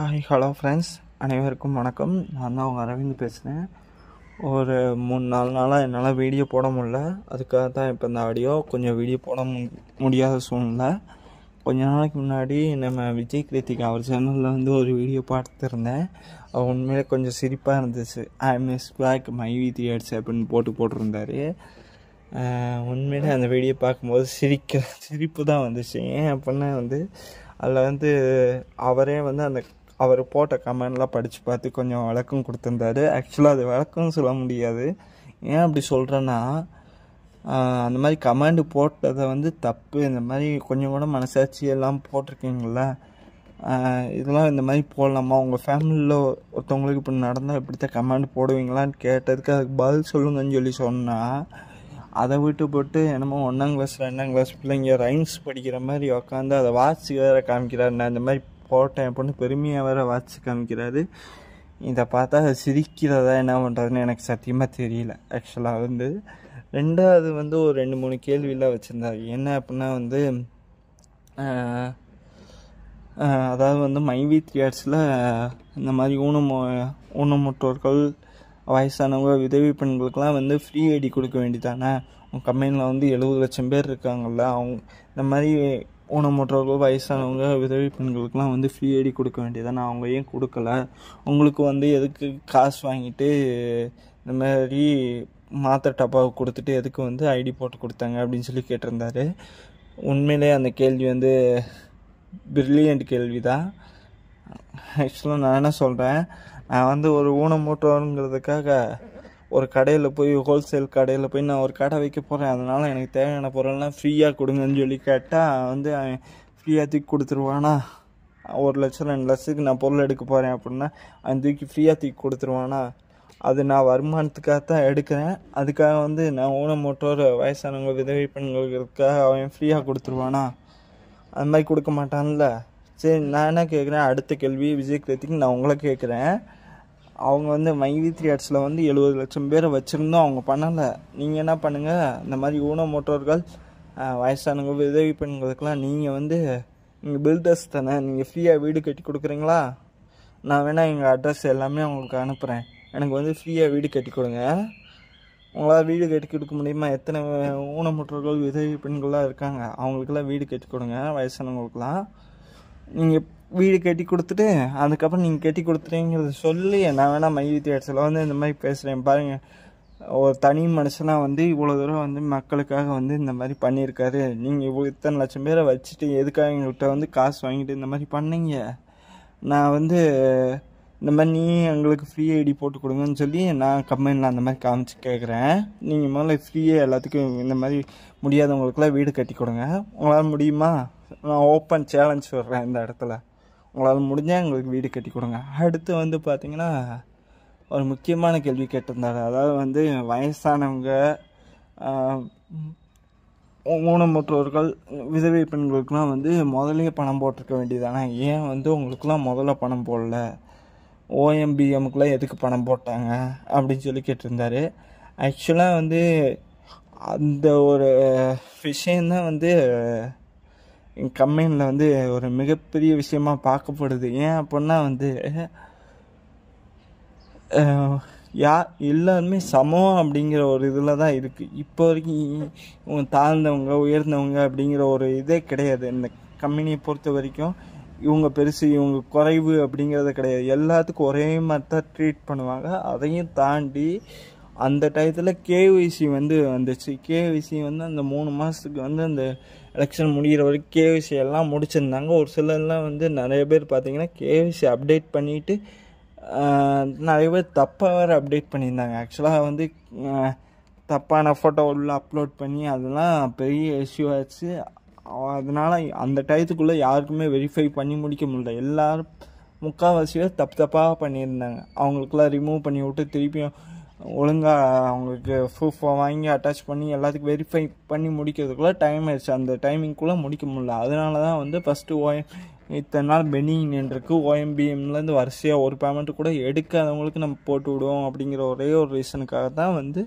Hi hello friends, அனைவருக்கும் வணக்கம். நான் தான் உங்கள் அரவிந்த் பேசுகிறேன். ஒரு 3-4 நாளாக என்னால் வீடியோ போட முடியல. அதுக்காக தான் இப்போ இந்த ஆடியோ. கொஞ்சம் வீடியோ போட முடியாத சூழ்நிலை. கொஞ்ச நாளைக்கு முன்னாடி நம்ம விஜய் கிருத்திக் அவர் சேனலில் வந்து ஒரு வீடியோ பார்த்துருந்தேன். அது உண்மையிலே கொஞ்சம் சிரிப்பாக இருந்துச்சு. I miss bag my with அப்படின்னு போட்டிருந்தாரு. உண்மையிலே அந்த வீடியோ பார்க்கும்போது சிரிப்பு தான் வந்துச்சு. ஏன் அப்படின்னா வந்து அதில் வந்து அவரே வந்து அவர் போட்ட கமெண்ட்லாம் படித்து பார்த்து கொஞ்சம் விளக்கம் கொடுத்துருந்தாரு. ஆக்சுவலாக அது விளக்கம் சொல்ல முடியாது. ஏன் அப்படி சொல்கிறேன்னா, அந்த மாதிரி கமெண்ட் போட்டதை வந்து தப்பு. இந்த மாதிரி கொஞ்சம் கூட மனசாட்சி எல்லாம் போட்டிருக்கீங்கள, இதெல்லாம் இந்த மாதிரி போடலாமா, உங்கள் ஃபேமிலியில் ஒருத்தவங்களுக்கு இப்படி நடந்தால் இப்படித்தான் கமெண்ட் போடுவீங்களான்னு கேட்டதுக்கு அதுக்கு பதில் சொல்லுங்கன்னு சொன்னால், அதை விட்டு போட்டு என்னமோ 1ஆம் கிளாஸ் 2ஆம் கிளாஸ் பிள்ளைங்க ரைம்ஸ் படிக்கிற மாதிரி உக்காந்து அதை வாட்சி வேறு காமிக்கிறாரு. நான் இந்த மாதிரி போட்டேன் அப்படின்னு பெருமையாக வேறு வாட்சி காமிக்கிறாரு. இதை பார்த்தா சிரிக்கிறதா என்ன பண்ணுறதுன்னு எனக்கு சத்தியமாக தெரியல. ஆக்சுவலாக வந்து ரெண்டாவது வந்து ஒரு 2-3 கேள்வியெலாம் வச்சுருந்தாரு. என்ன அப்படின்னா வந்து அதாவது வந்து மைவி தியேட்டர்ஸில் இந்த மாதிரி ஊனமுற்றோர்கள், வயசானவங்க, விதவை பெண்களுக்கெல்லாம் வந்து ஃப்ரீ ஐடி கொடுக்க வேண்டியதானே. உங்கள் கம்பெனியில் வந்து 70 லட்சம் பேர் இருக்காங்கள்ல, அவங்க இந்த மாதிரி ஊனமுற்றோர்கள், வயசானவங்க, விதவை பெண்களுக்கெல்லாம் வந்து ஃப்ரீ ஐடி கொடுக்க வேண்டியதானே, அவங்க ஏன் கொடுக்கல? உங்களுக்கு வந்து எதுக்கு காசு வாங்கிட்டு இந்த மாதிரி மாத்திரை டப்பாவை கொடுத்துட்டு எதுக்கு வந்து ஐடி போட்டு கொடுத்தாங்க அப்படின்னு சொல்லி கேட்டிருந்தாரு. உண்மையிலே அந்த கேள்வி வந்து பிரில்லியன்ட் கேள்வி தான். ஆக்சுவலாக நான் என்ன சொல்கிறேன், நான் வந்து ஒரு ஊனமுற்றோருங்கிறதுக்காக ஒரு கடையில் போய், ஹோல்சேல் கடையில் போய் நான் ஒரு கடை வைக்க போகிறேன், அதனால் எனக்கு தேவையான பொருள்லாம் ஃப்ரீயாக கொடுங்கன்னு சொல்லி கேட்டால் வந்து அவன் ஃப்ரீயாக தூக்கி கொடுத்துருவானா? 1 லட்சம் 2 லட்சத்துக்கு நான் பொருள் எடுக்க போகிறேன் அப்படின்னா அவன் ஃப்ரீயாக தூக்கி கொடுத்துருவானா? அது நான் வருமானத்துக்காக தான் எடுக்கிறேன். அதுக்காக வந்து நான் ஊனமுற்றோர், வயசானவங்க, விதவை பெண்களுக்காக அவன் ஃப்ரீயாக கொடுத்துருவானா? அது மாதிரி கொடுக்க மாட்டான்ல. சரி, நான் என்ன கேட்குறேன், அடுத்த கேள்வி விஜய் கிருத்திக் நான் உங்களை கேட்குறேன். அவங்க வந்து மைவி தியேட்டர்ஸில் வந்து 70 லட்சம் பேரை வச்சுருந்தோம், அவங்க பண்ணலை. நீங்கள் என்ன பண்ணுங்கள், இந்த மாதிரி ஊனமுற்றோர்கள், வயசானவங்க, விதவை பெண்களுக்கெல்லாம் நீங்கள் வந்து நீங்கள் பில்டர்ஸ் தானே, நீங்கள் ஃப்ரீயாக வீடு கட்டி கொடுக்குறீங்களா? நான் வேணால் எங்கள் அட்ரஸ் எல்லாமே உங்களுக்கு அனுப்புகிறேன், எனக்கு வந்து ஃப்ரீயாக வீடு கட்டி கொடுங்க. உங்களால் வீடு கட்டி கொடுக்க முடியுமா? எத்தனை ஊனமுற்றோர்கள், விதவை பெண்கள்லாம் இருக்காங்க, அவங்களுக்கெல்லாம் வீடு கட்டி கொடுங்க. வயசானவங்களுக்கெல்லாம் நீங்கள் வீடு கட்டி கொடுத்துட்டு அதுக்கப்புறம் நீங்கள் கட்டி கொடுத்துறீங்கிறத சொல்லி நான் வேணால் மைவி தியேட்டர்ஸில் வந்து இந்த மாதிரி பேசுகிறேன் பாருங்கள். ஒரு தனி மனுஷனாக வந்து இவ்வளோ தூரம் வந்து மக்களுக்காக வந்து இந்த மாதிரி பண்ணியிருக்காரு. நீங்கள் இத்தனை லட்சம் பேரை வச்சுட்டு எதுக்காக எங்கள்கிட்ட வந்து காசு வாங்கிட்டு இந்த மாதிரி பண்ணீங்க? நான் வந்து இந்த மாதிரி நீ எங்களுக்கு ஃப்ரீ ஐடி போட்டு கொடுங்கன்னு சொல்லி நான் கம்பெனியில் அந்த மாதிரி காமிச்சு கேட்குறேன். நீங்கள் முதல்ல ஃப்ரீயாக எல்லாத்துக்கும் இந்த மாதிரி முடியாதவங்களுக்கெல்லாம் வீடு கட்டி கொடுங்க. உங்களால் முடியுமா? நான் ஓப்பன் சேலஞ்ச் சொல்கிறேன் இந்த இடத்துல. உங்களால் முடிஞ்சால் எங்களுக்கு வீடு கட்டி கொடுங்க. அடுத்து வந்து பார்த்திங்கன்னா ஒரு முக்கியமான கேள்வி கேட்டிருந்தாரு. அதாவது வந்து வயசானவங்க, ஊனமுற்றோர்கள், விதவை பெண்களுக்கெலாம் வந்து முதலே பணம் போட்டிருக்க வேண்டியதானே, ஏன் வந்து உங்களுக்குலாம் முதல்ல பணம் போடல? ஓஎம்பிஎம்முக்குலாம் எதுக்கு பணம் போட்டாங்க அப்படின்னு சொல்லி கேட்டிருந்தாரு. ஆக்சுவலாக வந்து அந்த ஒரு விஷயந்தான் வந்து என் கம்பெனியில் வந்து ஒரு மிகப்பெரிய விஷயமாக பார்க்கப்படுது. ஏன் அப்படின்னா வந்து எல்லாருமே சமம் அப்படிங்கிற ஒரு இதில் தான் இருக்குது. இப்போ வரைக்கும் தாழ்ந்தவங்க, உயர்ந்தவங்க அப்படிங்கிற ஒரு இதே கிடையாது. இந்த கம்பெனியை பொறுத்த வரைக்கும் இவங்க பெருசு, இவங்க குறைவு அப்படிங்கிறத கிடையாது. எல்லாத்துக்கும் ஒரே மாதிரி தான் ட்ரீட் பண்ணுவாங்க. அதையும் தாண்டி அந்த டயத்தில் கேஒய்சி வந்து வந்துச்சு. கேஒய்சி வந்து அந்த 3 மாதத்துக்கு வந்து அந்த எலெக்ஷன் முடிகிற வரைக்கும் கேஒய்சி எல்லாம் முடிச்சிருந்தாங்க. ஒரு சிலர்லாம் வந்து நிறைய பேர் பார்த்திங்கன்னா கேஒய்சி அப்டேட் பண்ணிவிட்டு நிறைய பேர் தப்பாக வேறு அப்டேட் பண்ணியிருந்தாங்க. ஆக்சுவலாக வந்து தப்பான ஃபோட்டோ உள்ள அப்லோட் பண்ணி அதெல்லாம் பெரிய இஷ்யூ ஆச்சு. அதனால் அந்த டயத்துக்குள்ளே யாருக்குமே வெரிஃபை பண்ணி முடிக்க முடியல. எல்லோரும் முக்கால்வாசி பேர் தப்பாக பண்ணியிருந்தாங்க. அவங்களுக்குலாம் ரிமூவ் பண்ணி விட்டு திருப்பியும் ஒழுங்காக அவங்களுக்கு ப்ரூஃபை வாங்கி அட்டாச் பண்ணி எல்லாத்துக்கும் வெரிஃபை பண்ணி முடிக்கிறதுக்குள்ளே டைம் ஆயிடுச்சு. அந்த டைமிங்குள்ளே முடிக்க முடியல. அதனால தான் வந்து ஃபஸ்ட்டு இத்தனை நாள் பெண்டிங் நின்றுருக்கு. ஓஎம்பிஎம்லேருந்து வரிசையாக ஒரு பேமெண்ட்டு கூட எடுக்காதவங்களுக்கு நம்ம போட்டு விடுவோம் அப்படிங்கிற ஒரே ஒரு ரீசனுக்காக தான் வந்து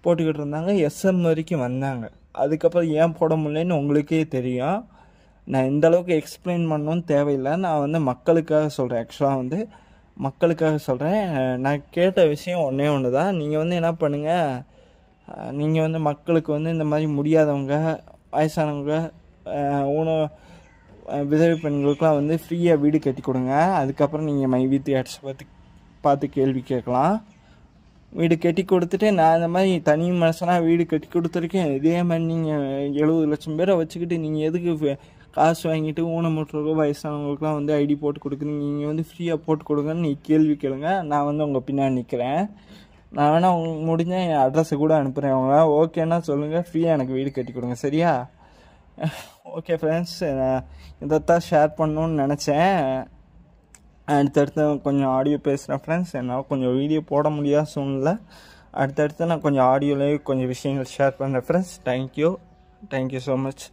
போட்டுக்கிட்டு இருந்தாங்க. எஸ்எம் வரைக்கும் வந்தாங்க. அதுக்கப்புறம் ஏன் போட முடியலன்னு உங்களுக்கே தெரியும். நான் இந்த அளவுக்கு எக்ஸ்பிளைன் பண்ணணும்னு தேவையில்லை. நான் வந்து மக்களுக்காக சொல்கிறேன். ஆக்சுவலாக வந்து மக்களுக்காக சொல்கிறேன். நான் கேட்ட விஷயம் ஒன்றே ஒன்று தான். நீங்கள் வந்து என்ன பண்ணுங்கள், நீங்கள் வந்து மக்களுக்கு வந்து இந்த மாதிரி முடியாதவங்க, வயசானவங்க, விதவை பெண்களுக்கெலாம் வந்து ஃப்ரீயாக வீடு கட்டி கொடுங்க. அதுக்கப்புறம் நீங்கள் மைவி தியேட்டர்ஸ் பார்த்து கேள்வி கேட்கலாம். வீடு கட்டி கொடுத்துட்டு, நான் இந்த மாதிரி தனி மனுஷனாக வீடு கட்டி கொடுத்துருக்கேன், இதே மாதிரி நீங்கள் 70 லட்சம் பேரை வச்சுக்கிட்டு நீங்கள் எதுக்கு காசு வாங்கிட்டு ஊனமுற்றவங்க வயசானவங்களுக்குலாம் வந்து ஐடி போட்டு கொடுக்குறீங்க, நீங்கள் வந்து ஃப்ரீயாக போட்டு கொடுங்கன்னு நீங்கள் கேள்வி கேளுங்க. நான் வந்து உங்கள் பின்னாடி நிற்கிறேன். நான் வேணால் உங்களுக்கு முடிஞ்ச என் அட்ரஸை கூட அனுப்புகிறேன். அவங்க ஓகேன்னா சொல்லுங்கள், ஃப்ரீயாக எனக்கு வீடு கட்டி கொடுங்க, சரியா? ஓகே ஃப்ரெண்ட்ஸ், இதைத்தான் ஷேர் பண்ணணுன்னு நினச்சேன். அடுத்தடுத்து கொஞ்சம் ஆடியோ பேசுகிறேன் ஃப்ரெண்ட்ஸ். என்னால் கொஞ்சம் வீடியோ போட முடியாத சூழ்நிலை. அடுத்தடுத்து நான் கொஞ்சம் ஆடியோலேயே கொஞ்சம் விஷயங்கள் ஷேர் பண்ணுறேன் ஃப்ரெண்ட்ஸ். Thank you so much.